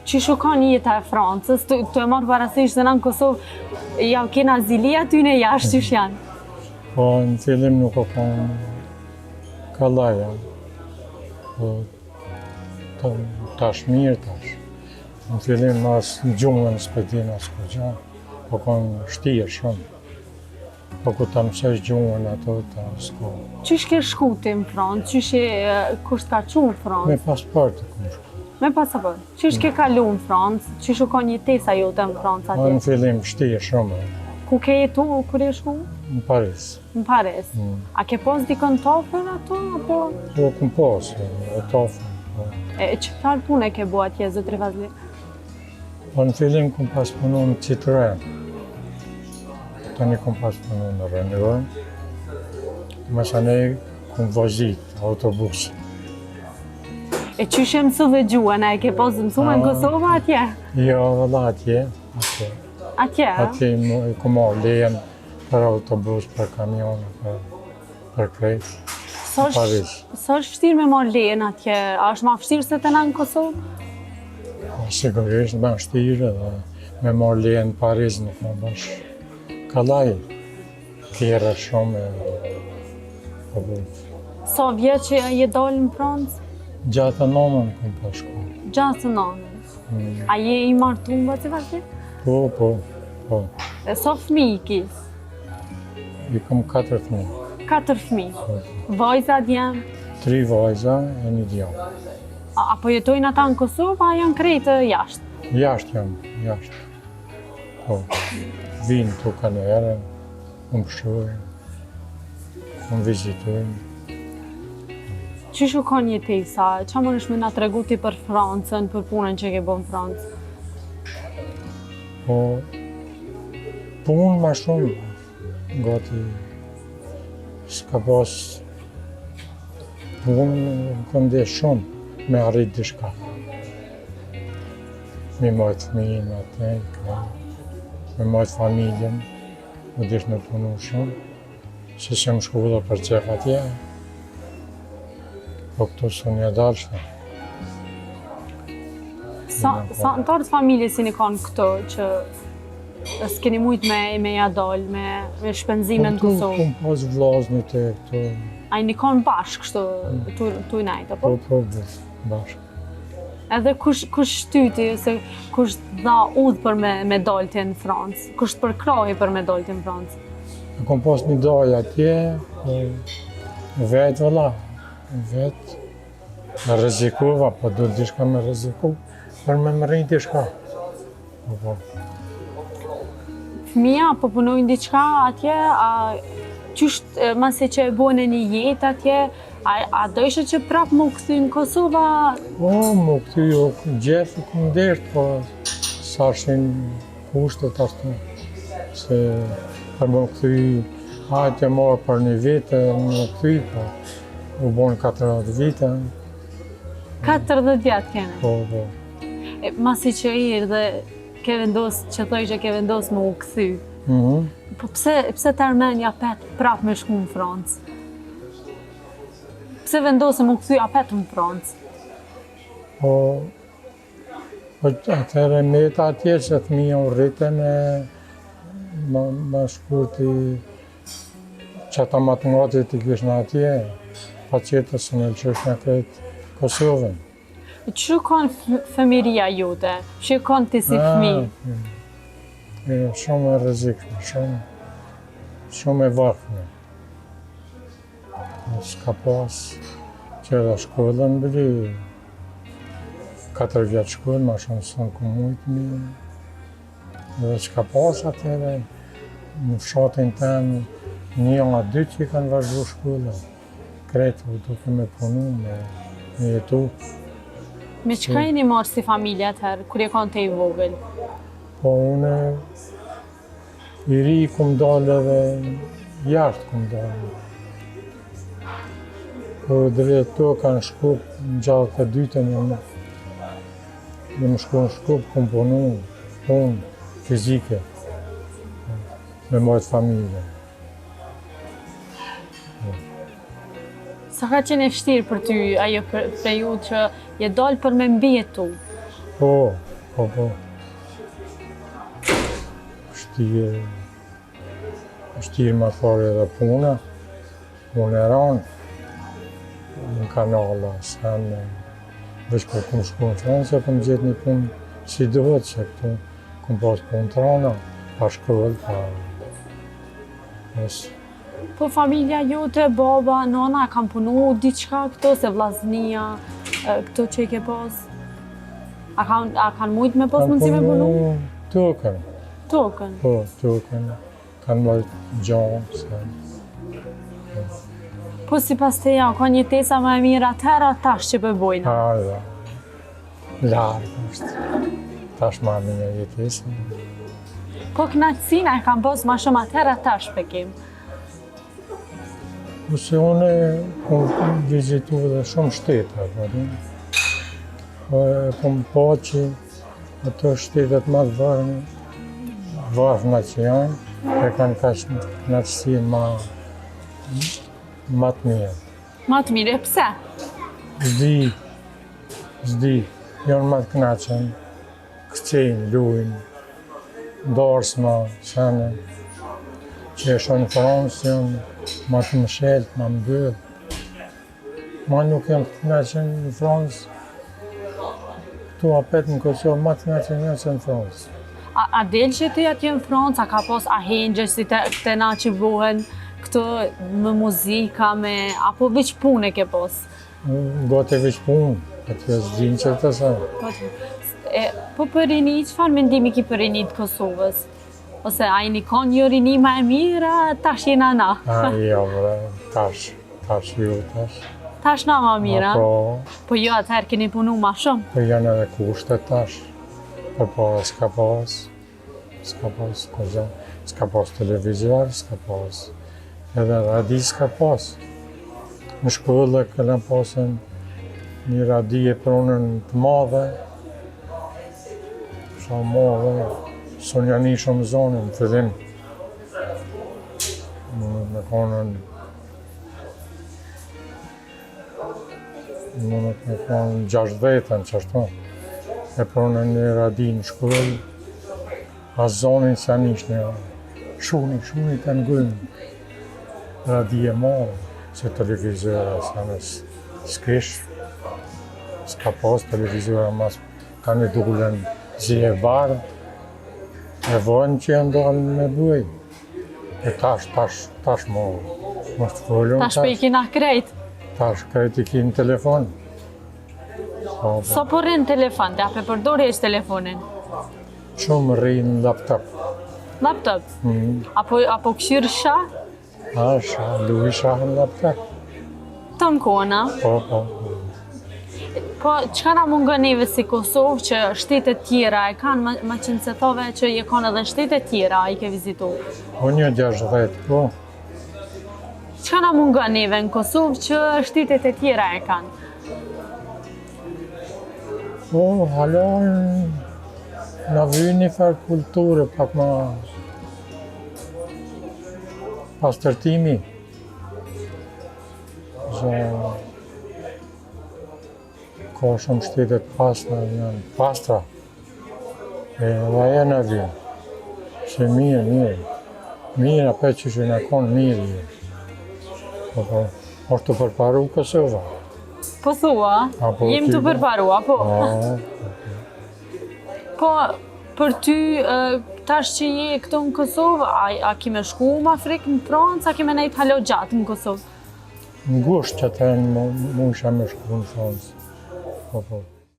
Që shukon jeta e Francës, të e marrë parasysh se në Kosovë ja kena zili aty në jashtë qysh janë? Po në fillim nuk o konë kalaja, po tash mirë tash. Në fillim asë në gjumën s'pëtin asë ko gjanë, po konë shtije shumë. Po ku ta mësesh gjumën ato ta s'ko. Qysh ke shku ti në Francë? Kusht ka qu në Francë? Me pasport e kom shku. Me pasaport. Qysh ke kalu në Francë? Qysh u ka jetesa jote në Francë Po atje? në fillim shtije shumë, Ku ke jetu, kur e shku? në Paris. Në Paris. A ke pos dikon tofën ato, apo? Po kom posë, e tofën. Po. E çfarë pune ke bu atje, zotri Vazli? Po në fillim kom pas punu në Citroen. Tani kom pas punu në Renault. Mësanej kom vozit autobus. E qysh e mësuve gjuhën, e ke pos mësume në Kosovë atje? Jo, valla atje. Atje? Atje kom marrë lejen për autobus, për kamion, për krejt. Paris. Sa është vështirë me marrë lejen atje? A është ma vështirë se të na në Kosovë? Sigurisht më vështirë dhe me marrë lejen në Paris nuk më bësh kalaj. Tjera shumë e Sa vjetë që je dalë në Francë? Gjatë nëmën kom pa shku. Gjatë nëmën. A je i martu më të vazhdi? Po. E sa fëmijë kis? I kom 4 fëmijë. 4 fëmijë. Vajza djemë? 3 vajza e 1 djallë. Apo jetojnë ata në Kosovë, a janë krejtë jashtë? Jashtë jam, jashtë. Po, vinë të kanë ere, më pëshojnë, më vizitojnë. Qysh u ka jetesa? Qa më nëshme nga tregu ti për Francën, për punën që ke bo në Francë? Po, punë ma shumë, gati s'ka pas punë më kënde shumë me arrit dishka. Me majtë fëmijën atë, me majtë familjen, më dish me punu shumë, se që më shkolla për qef atje, po këtu së një dalshme. Sa antarët familje si një kanë këto, që s'keni mujt me ja dalë, me shpenzime në Kosovë? Kom pas vlazni të këtu. A i një kanë bashkë kështu tu i najtë, apo? Po, bashkë. Edhe kush shtyti, se kush dha udhë për me dalë të në Francë? Kush përkrahi për me dalë të në Francë? Kom pas një daj atje, vetë vëlla, vetë. Me rezikova, po du dishka me reziku, për me më rrinë dishka. Fëmija, po punojnë diçka atje, qysht masi që e bojnë një jetë atje, a dojshë që prapë më këthy në Kosova? Po, më këthy jo gjefë këmë dertë, po sa shin kushtet ashtu, se për më këthy hajtë e morë për një vite, më këthy, po u bonë 40 vite. 40 vjetë kene? Po. Masi që irë dhe ke vendosë, që thoj që ke vendosë më u këthy. Po pse tërmenja petë prapë me shku në Francë? Pse vendosë më u këthy apet në Francë? Po atëre meta atje që të mija u rritën e më shkurti që ata matematit i kishë në atje, pa qëtës në lëqysh në kretë Kosovën. Që kanë fëmiria jote? Që kanë të si fëmi? Shumë e rrezikshme, shumë e varfme. S'ka pas që edhe shkollën bëri, 4 vjetë shkollë, ma shumë s'në ku mujtë mi. Edhe s'ka pas atëre, në fshatin temë, 1 a 2 që i kanë vazhdu shkollën. Kretë u duke me punu, me jetu. Me qëka jeni marrë si familja atëherë, kur e kanë të i vogël? Po une i ri kum dalë edhe jashtë kum dalë. Po drejt to kanë Shkup në gjallë të dytën e më shku në Shkup kum punu, punë fizike, me majtë familje. Sa ka qenë e vështirë për ty ajo periudhë që je dalë për me mbijetu? Po, Po. Shtirë më thore edhe puna, unë e ranë, në kanala, sen, veç kur këmë shku në Francë, këmë gjithë një punë si duhet, që këtu këmë pas punë të rana, pa shkollë, Po familja jote, baba, nona, kam punu diçka këto, se vllaznia, këto që i ke pas? A kanë mujt me pas mundësi me punu? Tokën. Tokën? Po, tokën. Kanë mojt gjanë, se... Po si pas teja, ka një tesa më e mirë atëherë, tash që përbojna? Ja. Largë është. Tash ma me një jetesë. Po knaqësina e kam pas ma shumë atëherë, tash pëkim. Ose unë kom vizitu dhe shumë shtete, kom po që ato shtetet më të varfna që janë, e kanë kaq knaqësinë ma të mirë. Ma të mirë, pse? Zdi, janë ma të knaqën, këqejnë, lujnë, darsma, shane, që e shonë në Francë janë ma të mëshelt, ma mbëllë. Ma nuk janë të knaqën në Francë, tu apet në Kosovë, ma të knaqën janë se në Francë. A del që ti atje në Francë, a ka pos ahengje si këte na që buhen, këto me muzika, apo veç punë e ke pos? Gote veç punë, atje s'dinë që të sa. Po për rini, qëfar mendimi ki për rini të Kosovës? Ose a i një konë një rini ma e mira, tash jena na? Jo, tash jo, tash. Tash na ma mira? Po jo, atëherë keni punu ma shumë? Po janë edhe kushtet tash. Po s'ka pas televizor, s'ka pas. Edhe radi s'ka pas. Në shkollë këna pasën një radi e pronën të madhe. Sa madhe. Son janë i shumë zonë në fillim. Në konën... Mundet me konën 60-ën që ashtu. E pronën një radi në shkollë. A zonin që janë ishtë një shuni të ngënë. Radi e madhe. Se televizora janë s'kesh. S'ka pas televizora mas kanë e dullen zi e bardë. E vojnë që janë dalë me buj. E tash mo. Mos të folëm. Tash për i kina krejt? Tash krejt i kinë telefon. So po rrinë telefon, dhe ape përdori esh telefonin? Shumë rrinë laptop. Laptop? Apo këshirë shah? Luhi shah në laptop. Të në kona? Po. Po, qëka na mungën neve si Kosovë që shtetet tjera e kanë, ma qënë se thove që je kanë edhe shtetet tjera i ke vizitu? Unë një 60, po. Qëka na mungën neve në Kosovë që shtetet e tjera e kanë? Po, halon në vynë një farë kulturë, pak ma pas tërtimi. Ka shumë shtetet pastra, janë pastra. E dhe e në vynë. Që mirë. Mirë apet që në konë mirë. Po, është të përparu Kosova. Po thua? Jem të përparua, po. Po, për ty, tash që je këto në Kosovë, a kime shku më Afrikë në Francë, a kime nejtë halo gjatë në Kosovë? Në gusht që të më isha me shku në Francë. Po.